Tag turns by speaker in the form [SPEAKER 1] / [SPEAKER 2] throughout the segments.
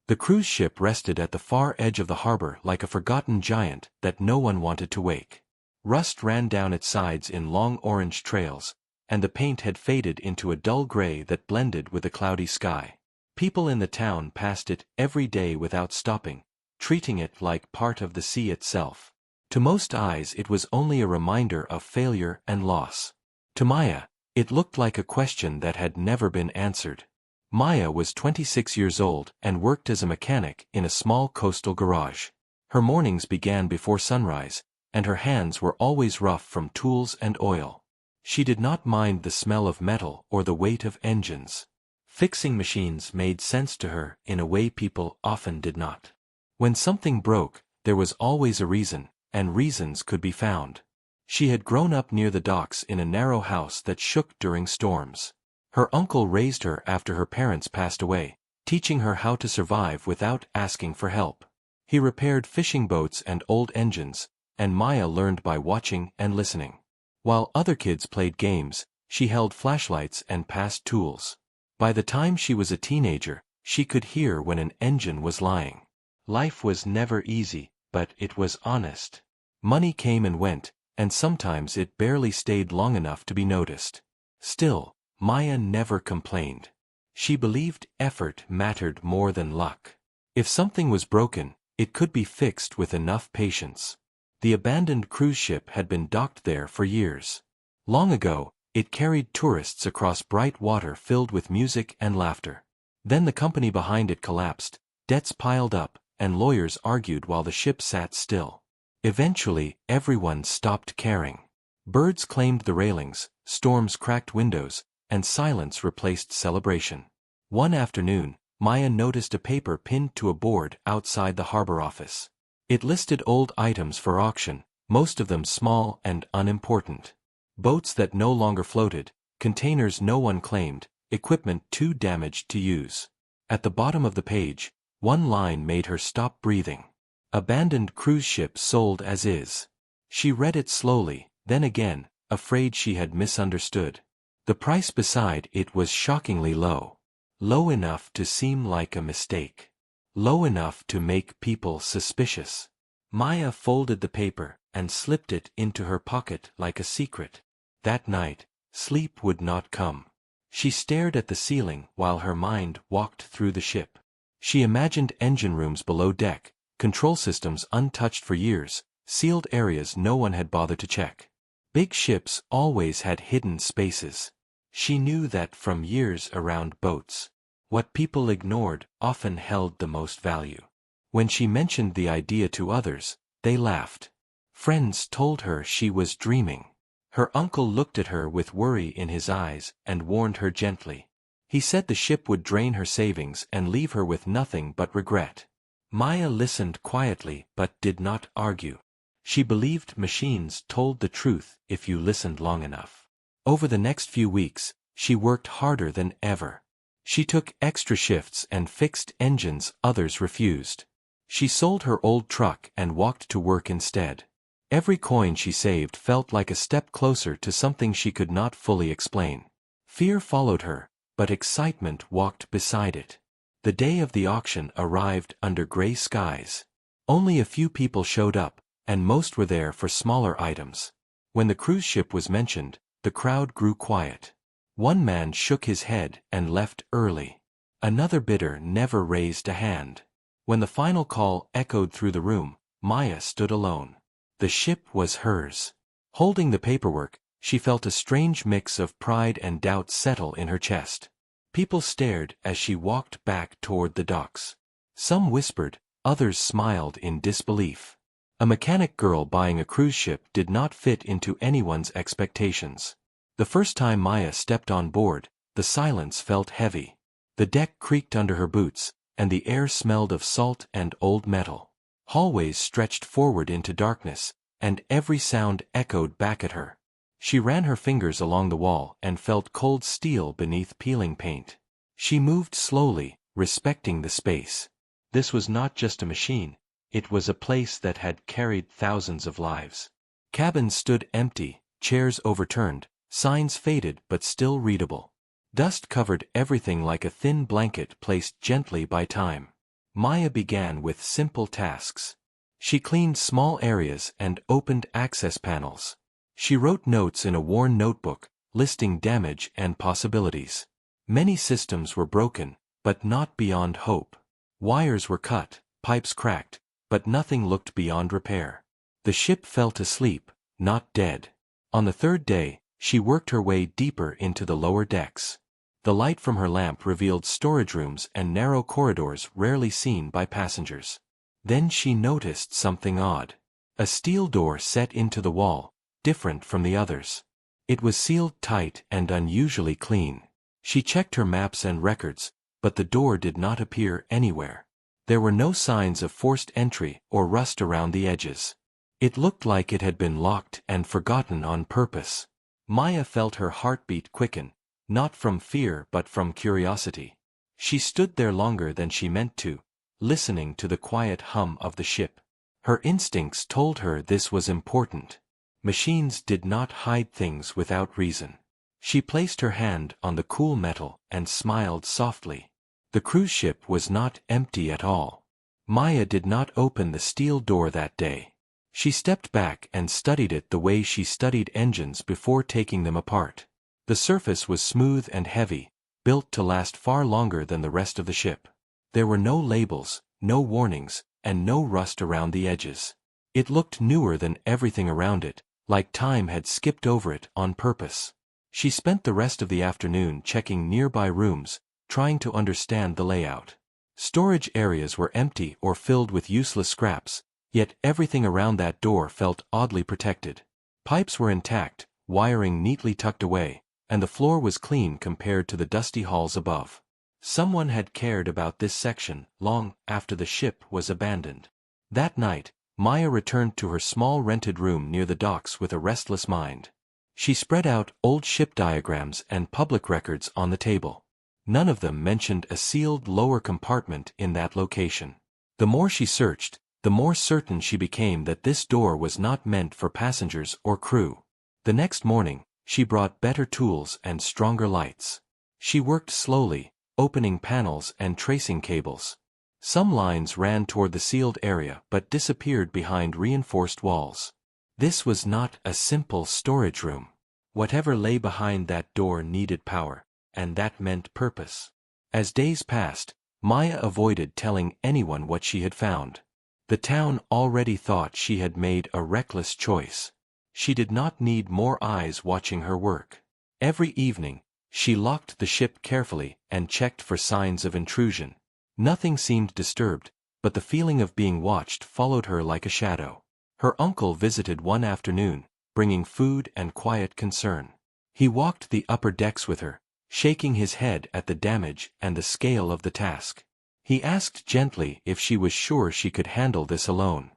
[SPEAKER 1] The cruise ship rested at the far edge of the harbor like a forgotten giant that no one wanted to wake. Rust ran down its sides in long orange trails, and the paint had faded into a dull gray that blended with the cloudy sky. People in the town passed it every day without stopping, treating it like part of the sea itself. To most eyes it was only a reminder of failure and loss. To Maya, it looked like a question that had never been answered. Maya was 26 years old and worked as a mechanic in a small coastal garage. Her mornings began before sunrise, and her hands were always rough from tools and oil. She did not mind the smell of metal or the weight of engines. Fixing machines made sense to her in a way people often did not. When something broke, there was always a reason, and reasons could be found. She had grown up near the docks in a narrow house that shook during storms. Her uncle raised her after her parents passed away, teaching her how to survive without asking for help. He repaired fishing boats and old engines, and Maya learned by watching and listening. While other kids played games, she held flashlights and passed tools. By the time she was a teenager, she could hear when an engine was lying. Life was never easy, but it was honest. Money came and went, and sometimes it barely stayed long enough to be noticed. Still, Maya never complained. She believed effort mattered more than luck. If something was broken, it could be fixed with enough patience. The abandoned cruise ship had been docked there for years. Long ago, it carried tourists across bright water filled with music and laughter. Then the company behind it collapsed, debts piled up, and lawyers argued while the ship sat still. Eventually, everyone stopped caring. Birds claimed the railings, storms cracked windows, and silence replaced celebration. One afternoon, Maya noticed a paper pinned to a board outside the harbor office. It listed old items for auction, most of them small and unimportant. Boats that no longer floated, containers no one claimed, equipment too damaged to use. At the bottom of the page, one line made her stop breathing. Abandoned cruise ship sold as is. She read it slowly, then again, afraid she had misunderstood. The price beside it was shockingly low. Low enough to seem like a mistake. Low enough to make people suspicious. Maya folded the paper and slipped it into her pocket like a secret. That night, sleep would not come. She stared at the ceiling while her mind walked through the ship. She imagined engine rooms below deck, control systems untouched for years, sealed areas no one had bothered to check. Big ships always had hidden spaces. She knew that from years around boats. What people ignored often held the most value. When she mentioned the idea to others, they laughed. Friends told her she was dreaming. Her uncle looked at her with worry in his eyes and warned her gently. He said the ship would drain her savings and leave her with nothing but regret. Maya listened quietly but did not argue. She believed machines told the truth if you listened long enough. Over the next few weeks, she worked harder than ever. She took extra shifts and fixed engines others refused. She sold her old truck and walked to work instead. Every coin she saved felt like a step closer to something she could not fully explain. Fear followed her, but excitement walked beside it. The day of the auction arrived under gray skies. Only a few people showed up, and most were there for smaller items. When the cruise ship was mentioned, the crowd grew quiet. One man shook his head and left early. Another bidder never raised a hand. When the final call echoed through the room, Maya stood alone. The ship was hers. Holding the paperwork, she felt a strange mix of pride and doubt settle in her chest. People stared as she walked back toward the docks. Some whispered, others smiled in disbelief. A mechanic girl buying a cruise ship did not fit into anyone's expectations. The first time Maya stepped on board, the silence felt heavy. The deck creaked under her boots, and the air smelled of salt and old metal. Hallways stretched forward into darkness, and every sound echoed back at her. She ran her fingers along the wall and felt cold steel beneath peeling paint. She moved slowly, respecting the space. This was not just a machine. It was a place that had carried thousands of lives. Cabins stood empty, chairs overturned, signs faded but still readable. Dust covered everything like a thin blanket placed gently by time. Maya began with simple tasks. She cleaned small areas and opened access panels. She wrote notes in a worn notebook, listing damage and possibilities. Many systems were broken, but not beyond hope. Wires were cut, pipes cracked, but nothing looked beyond repair. The ship fell to sleep, not dead. On the third day, she worked her way deeper into the lower decks. The light from her lamp revealed storage rooms and narrow corridors rarely seen by passengers. Then she noticed something odd. A steel door set into the wall, different from the others. It was sealed tight and unusually clean. She checked her maps and records, but the door did not appear anywhere. There were no signs of forced entry or rust around the edges. It looked like it had been locked and forgotten on purpose. Maya felt her heartbeat quicken, not from fear but from curiosity. She stood there longer than she meant to, listening to the quiet hum of the ship. Her instincts told her this was important. Machines did not hide things without reason. She placed her hand on the cool metal and smiled softly. The cruise ship was not empty at all. Maya did not open the steel door that day. She stepped back and studied it the way she studied engines before taking them apart. The surface was smooth and heavy, built to last far longer than the rest of the ship. There were no labels, no warnings, and no rust around the edges. It looked newer than everything around it, like time had skipped over it on purpose. She spent the rest of the afternoon checking nearby rooms, trying to understand the layout. Storage areas were empty or filled with useless scraps, yet everything around that door felt oddly protected. Pipes were intact, wiring neatly tucked away, and the floor was clean compared to the dusty halls above. Someone had cared about this section long after the ship was abandoned. That night, Maya returned to her small rented room near the docks with a restless mind. She spread out old ship diagrams and public records on the table. None of them mentioned a sealed lower compartment in that location. The more she searched, the more certain she became that this door was not meant for passengers or crew. The next morning, she brought better tools and stronger lights. She worked slowly, opening panels and tracing cables. Some lines ran toward the sealed area but disappeared behind reinforced walls. This was not a simple storage room. Whatever lay behind that door needed power, and that meant purpose. As days passed, Maya avoided telling anyone what she had found. The town already thought she had made a reckless choice. She did not need more eyes watching her work. Every evening, she locked the ship carefully and checked for signs of intrusion. Nothing seemed disturbed, but the feeling of being watched followed her like a shadow. Her uncle visited one afternoon, bringing food and quiet concern. He walked the upper decks with her, shaking his head at the damage and the scale of the task. He asked gently if she was sure she could handle this alone.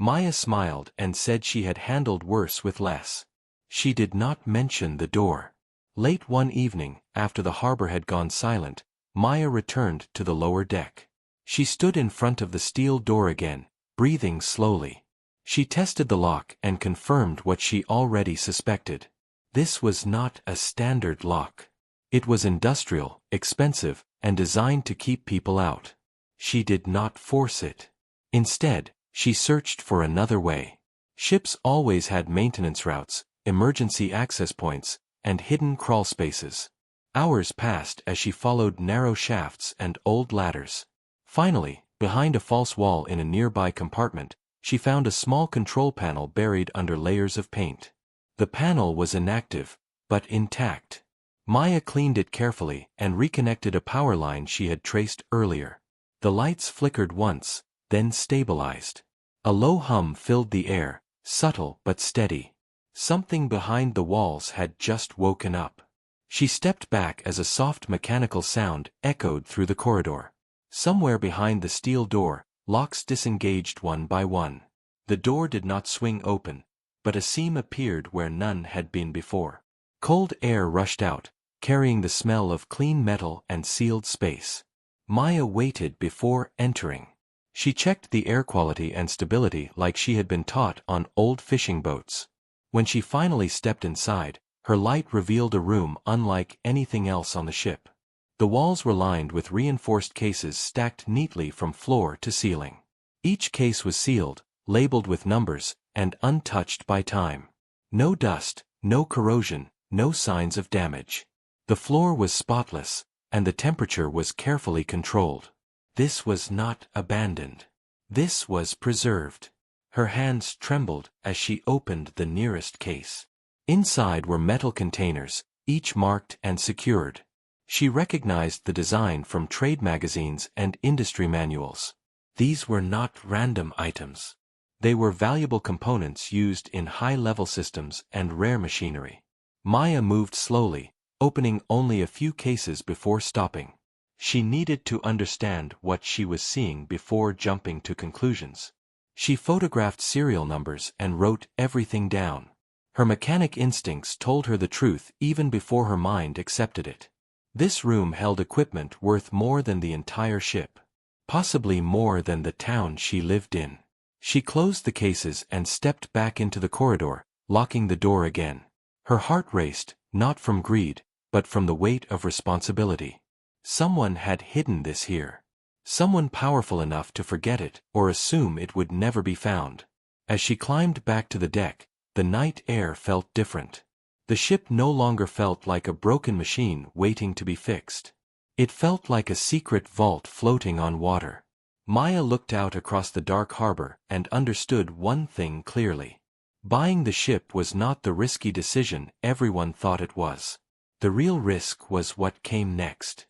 [SPEAKER 1] Maya smiled and said she had handled worse with less. She did not mention the door. Late one evening, after the harbor had gone silent, Maya returned to the lower deck. She stood in front of the steel door again, breathing slowly. She tested the lock and confirmed what she already suspected. This was not a standard lock. It was industrial, expensive, and designed to keep people out. She did not force it. Instead, she searched for another way. Ships always had maintenance routes, emergency access points, and hidden crawl spaces. Hours passed as she followed narrow shafts and old ladders. Finally, behind a false wall in a nearby compartment, she found a small control panel buried under layers of paint. The panel was inactive, but intact. Maya cleaned it carefully and reconnected a power line she had traced earlier. The lights flickered once, then stabilized. A low hum filled the air, subtle but steady. Something behind the walls had just woken up. She stepped back as a soft mechanical sound echoed through the corridor. Somewhere behind the steel door, locks disengaged one by one. The door did not swing open, but a seam appeared where none had been before. Cold air rushed out, carrying the smell of clean metal and sealed space. Maya waited before entering. She checked the air quality and stability like she had been taught on old fishing boats. When she finally stepped inside, her light revealed a room unlike anything else on the ship. The walls were lined with reinforced cases stacked neatly from floor to ceiling. Each case was sealed, labeled with numbers, and untouched by time. No dust, no corrosion, no signs of damage. The floor was spotless, and the temperature was carefully controlled. This was not abandoned. This was preserved. Her hands trembled as she opened the nearest case. Inside were metal containers, each marked and secured. She recognized the design from trade magazines and industry manuals. These were not random items. They were valuable components used in high-level systems and rare machinery. Maya moved slowly, opening only a few cases before stopping. She needed to understand what she was seeing before jumping to conclusions. She photographed serial numbers and wrote everything down. Her mechanic instincts told her the truth even before her mind accepted it. This room held equipment worth more than the entire ship. Possibly more than the town she lived in. She closed the cases and stepped back into the corridor, locking the door again. Her heart raced, not from greed, but from the weight of responsibility. Someone had hidden this here. Someone powerful enough to forget it or assume it would never be found. As she climbed back to the deck, the night air felt different. The ship no longer felt like a broken machine waiting to be fixed. It felt like a secret vault floating on water. Maya looked out across the dark harbor and understood one thing clearly. Buying the ship was not the risky decision everyone thought it was. The real risk was what came next.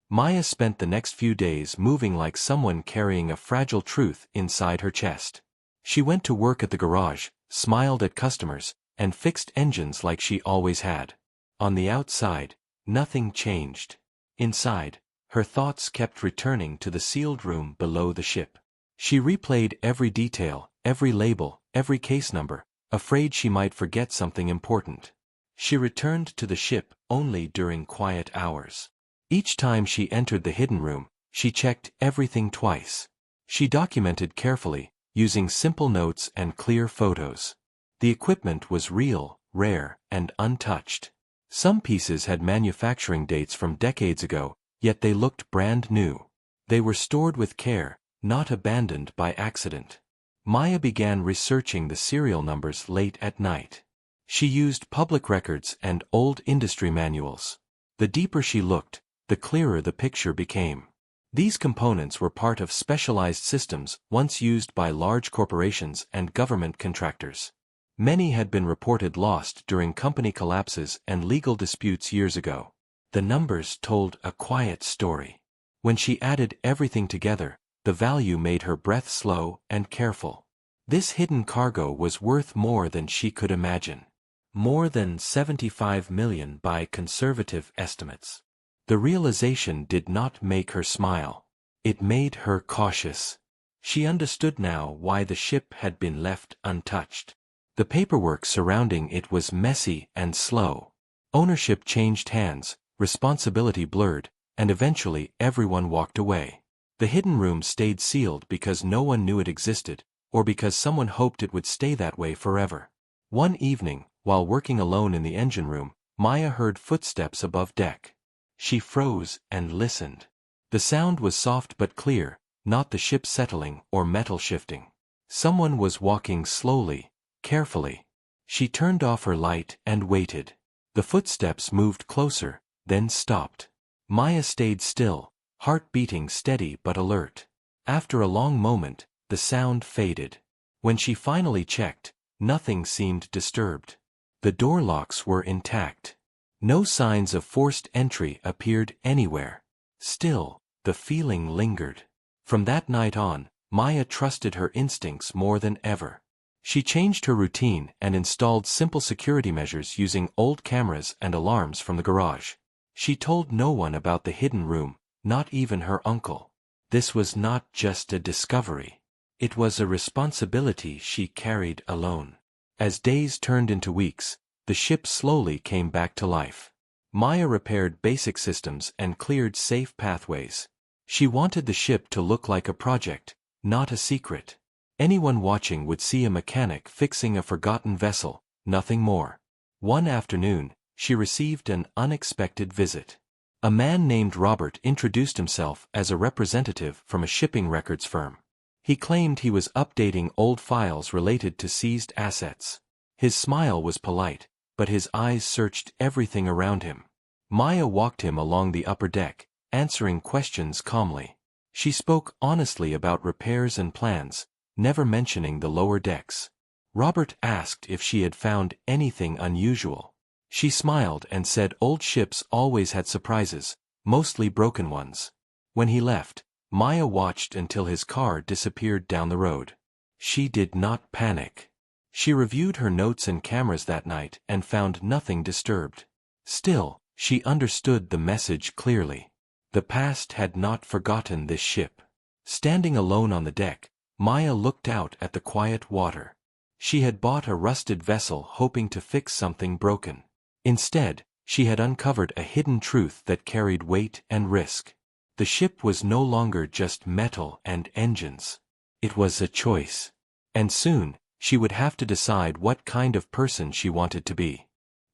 [SPEAKER 1] Maya spent the next few days moving like someone carrying a fragile truth inside her chest. She went to work at the garage, smiled at customers, and fixed engines like she always had. On the outside, nothing changed. Inside, her thoughts kept returning to the sealed room below the ship. She replayed every detail, every label, every case number, afraid she might forget something important. She returned to the ship only during quiet hours. Each time she entered the hidden room, she checked everything twice. She documented carefully, using simple notes and clear photos. The equipment was real, rare, and untouched. Some pieces had manufacturing dates from decades ago, yet they looked brand new. They were stored with care, not abandoned by accident. Maya began researching the serial numbers late at night. She used public records and old industry manuals. The deeper she looked, the clearer the picture became. These components were part of specialized systems once used by large corporations and government contractors. Many had been reported lost during company collapses and legal disputes years ago. The numbers told a quiet story. When she added everything together, the value made her breath slow and careful. This hidden cargo was worth more than she could imagine. More than 75 million by conservative estimates. The realization did not make her smile. It made her cautious. She understood now why the ship had been left untouched. The paperwork surrounding it was messy and slow. Ownership changed hands, responsibility blurred, and eventually everyone walked away. The hidden room stayed sealed because no one knew it existed, or because someone hoped it would stay that way forever. One evening, while working alone in the engine room, Maya heard footsteps above deck. She froze and listened. The sound was soft but clear, not the ship settling or metal shifting. Someone was walking slowly, carefully. She turned off her light and waited. The footsteps moved closer, then stopped. Maya stayed still, heart beating steady but alert. After a long moment, the sound faded. When she finally checked, nothing seemed disturbed. The door locks were intact. No signs of forced entry appeared anywhere. Still, the feeling lingered. From that night on, Maya trusted her instincts more than ever. She changed her routine and installed simple security measures using old cameras and alarms from the garage. She told no one about the hidden room, not even her uncle. This was not just a discovery. It was a responsibility she carried alone. As days turned into weeks, the ship slowly came back to life. Maya repaired basic systems and cleared safe pathways. She wanted the ship to look like a project, not a secret. Anyone watching would see a mechanic fixing a forgotten vessel, nothing more. One afternoon, she received an unexpected visit. A man named Robert introduced himself as a representative from a shipping records firm. He claimed he was updating old files related to seized assets. His smile was polite, but his eyes searched everything around him. Maya walked him along the upper deck, answering questions calmly. She spoke honestly about repairs and plans, never mentioning the lower decks. Robert asked if she had found anything unusual. She smiled and said old ships always had surprises, mostly broken ones. When he left, Maya watched until his car disappeared down the road. She did not panic. She reviewed her notes and cameras that night and found nothing disturbed. Still, she understood the message clearly. The past had not forgotten this ship. Standing alone on the deck, Maya looked out at the quiet water. She had bought a rusted vessel hoping to fix something broken. Instead, she had uncovered a hidden truth that carried weight and risk. The ship was no longer just metal and engines. It was a choice. And soon, she would have to decide what kind of person she wanted to be.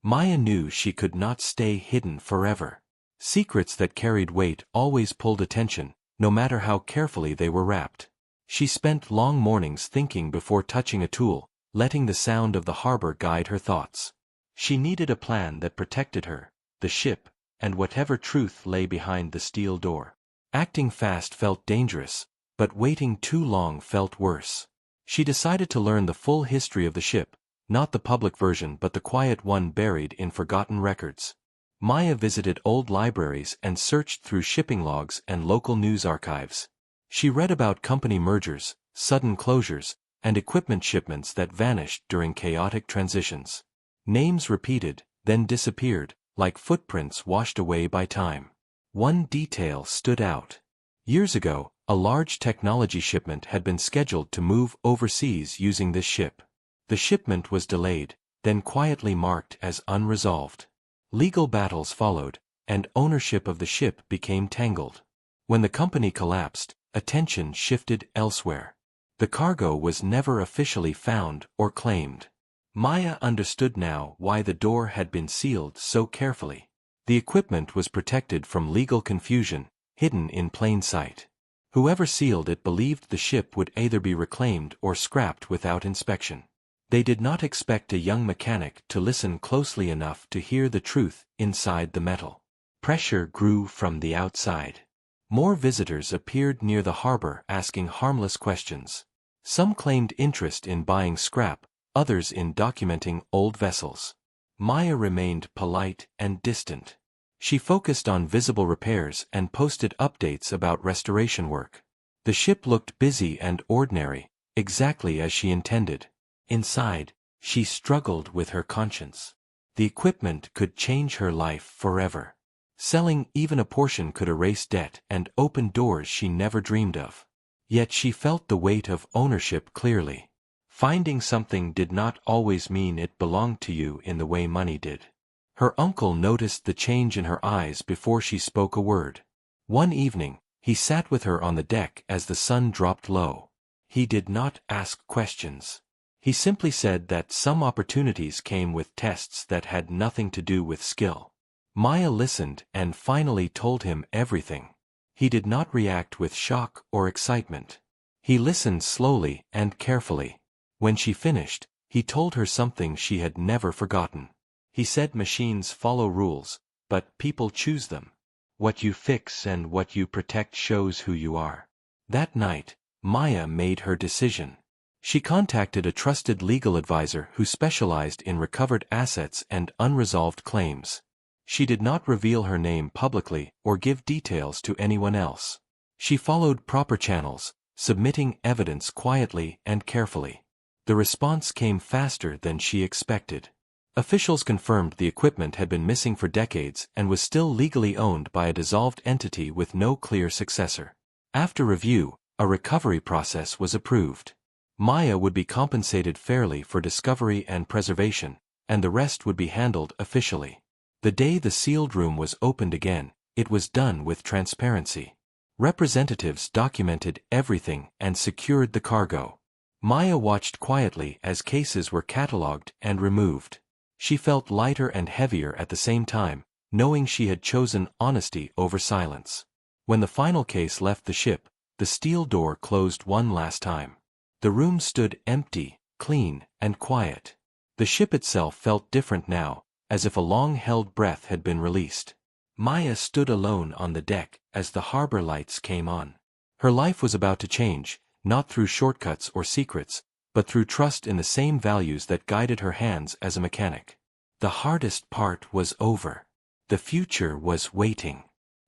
[SPEAKER 1] Maya knew she could not stay hidden forever. Secrets that carried weight always pulled attention, no matter how carefully they were wrapped. She spent long mornings thinking before touching a tool, letting the sound of the harbor guide her thoughts. She needed a plan that protected her, the ship, and whatever truth lay behind the steel door. Acting fast felt dangerous, but waiting too long felt worse. She decided to learn the full history of the ship, not the public version but the quiet one buried in forgotten records. Maya visited old libraries and searched through shipping logs and local news archives. She read about company mergers, sudden closures, and equipment shipments that vanished during chaotic transitions. Names repeated, then disappeared, like footprints washed away by time. One detail stood out. Years ago, a large technology shipment had been scheduled to move overseas using this ship. The shipment was delayed, then quietly marked as unresolved. Legal battles followed, and ownership of the ship became tangled. When the company collapsed, attention shifted elsewhere. The cargo was never officially found or claimed. Maya understood now why the door had been sealed so carefully. The equipment was protected from legal confusion, hidden in plain sight. Whoever sealed it believed the ship would either be reclaimed or scrapped without inspection. They did not expect a young mechanic to listen closely enough to hear the truth inside the metal. Pressure grew from the outside. More visitors appeared near the harbor asking harmless questions. Some claimed interest in buying scrap, others in documenting old vessels. Maya remained polite and distant. She focused on visible repairs and posted updates about restoration work. The ship looked busy and ordinary, exactly as she intended. Inside, she struggled with her conscience. The equipment could change her life forever. Selling even a portion could erase debt and open doors she never dreamed of. Yet she felt the weight of ownership clearly. Finding something did not always mean it belonged to you in the way money did. Her uncle noticed the change in her eyes before she spoke a word. One evening, he sat with her on the deck as the sun dropped low. He did not ask questions. He simply said that some opportunities came with tests that had nothing to do with skill. Maya listened and finally told him everything. He did not react with shock or excitement. He listened slowly and carefully. When she finished, he told her something she had never forgotten. He said machines follow rules, but people choose them. What you fix and what you protect shows who you are. That night, Maya made her decision. She contacted a trusted legal advisor who specialized in recovered assets and unresolved claims. She did not reveal her name publicly or give details to anyone else. She followed proper channels, submitting evidence quietly and carefully. The response came faster than she expected. Officials confirmed the equipment had been missing for decades and was still legally owned by a dissolved entity with no clear successor. After review, a recovery process was approved. Maya would be compensated fairly for discovery and preservation, and the rest would be handled officially. The day the sealed room was opened again, it was done with transparency. Representatives documented everything and secured the cargo. Maya watched quietly as cases were catalogued and removed. She felt lighter and heavier at the same time, knowing she had chosen honesty over silence. When the final case left the ship, the steel door closed one last time. The room stood empty, clean, and quiet. The ship itself felt different now, as if a long-held breath had been released. Maya stood alone on the deck as the harbor lights came on. Her life was about to change, not through shortcuts or secrets, but through trust in the same values that guided her hands as a mechanic. The hardest part was over. The future was waiting.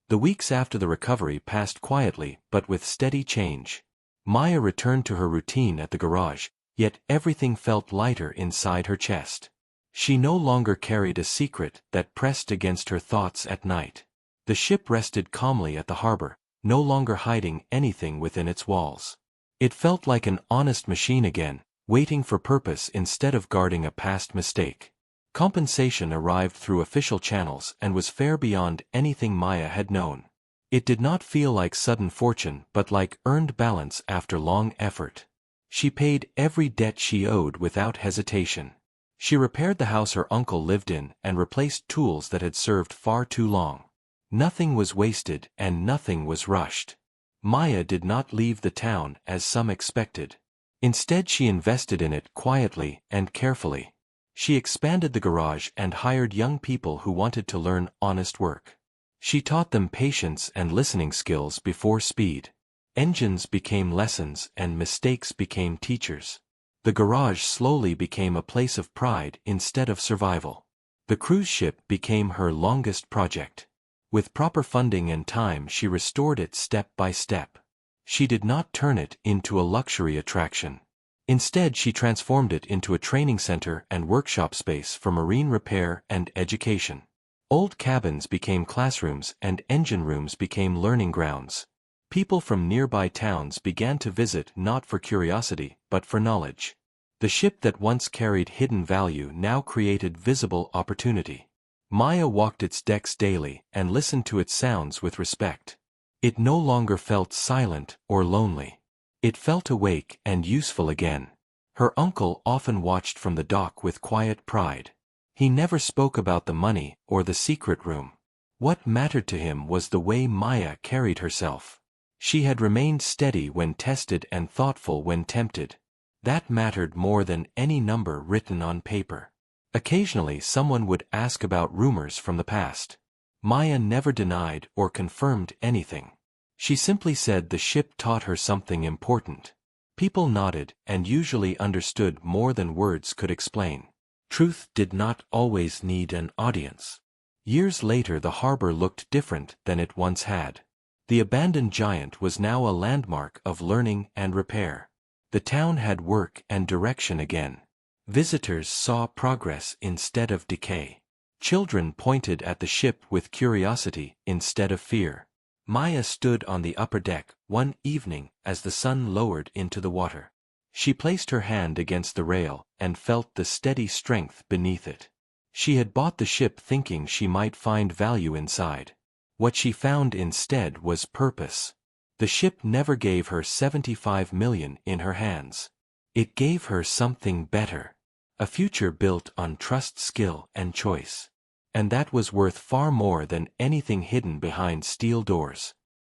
[SPEAKER 1] The weeks after the recovery passed quietly but with steady change. Maya returned to her routine at the garage, yet everything felt lighter inside her chest. She no longer carried a secret that pressed against her thoughts at night. The ship rested calmly at the harbor, no longer hiding anything within its walls. It felt like an honest machine again, waiting for purpose instead of guarding a past mistake. Compensation arrived through official channels and was fair beyond anything Maya had known. It did not feel like sudden fortune but like earned balance after long effort. She paid every debt she owed without hesitation. She repaired the house her uncle lived in and replaced tools that had served far too long. Nothing was wasted and nothing was rushed. Maya did not leave the town as some expected. Instead she invested in it quietly and carefully. She expanded the garage and hired young people who wanted to learn honest work. She taught them patience and listening skills before speed. Engines became lessons and mistakes became teachers. The garage slowly became a place of pride instead of survival. The cruise ship became her longest project. With proper funding and time she restored it step by step. She did not turn it into a luxury attraction. Instead she transformed it into a training center and workshop space for marine repair and education. Old cabins became classrooms and engine rooms became learning grounds. People from nearby towns began to visit not for curiosity but for knowledge. The ship that once carried hidden value now created visible opportunity. Maya walked its decks daily and listened to its sounds with respect. It no longer felt silent or lonely. It felt awake and useful again. Her uncle often watched from the dock with quiet pride. He never spoke about the money or the secret room. What mattered to him was the way Maya carried herself. She had remained steady when tested and thoughtful when tempted. That mattered more than any number written on paper. Occasionally someone would ask about rumors from the past. Maya never denied or confirmed anything. She simply said the ship taught her something important. People nodded and usually understood more than words could explain. Truth did not always need an audience. Years later the harbor looked different than it once had. The abandoned giant was now a landmark of learning and repair. The town had work and direction again. Visitors saw progress instead of decay. Children pointed at the ship with curiosity instead of fear. Maya stood on the upper deck one evening as the sun lowered into the water. She placed her hand against the rail and felt the steady strength beneath it. She had bought the ship thinking she might find value inside. What she found instead was purpose. The ship never gave her $75 million in her hands. It gave her something better. A future built on trust, skill, and choice. And that was worth far more than anything hidden behind steel doors.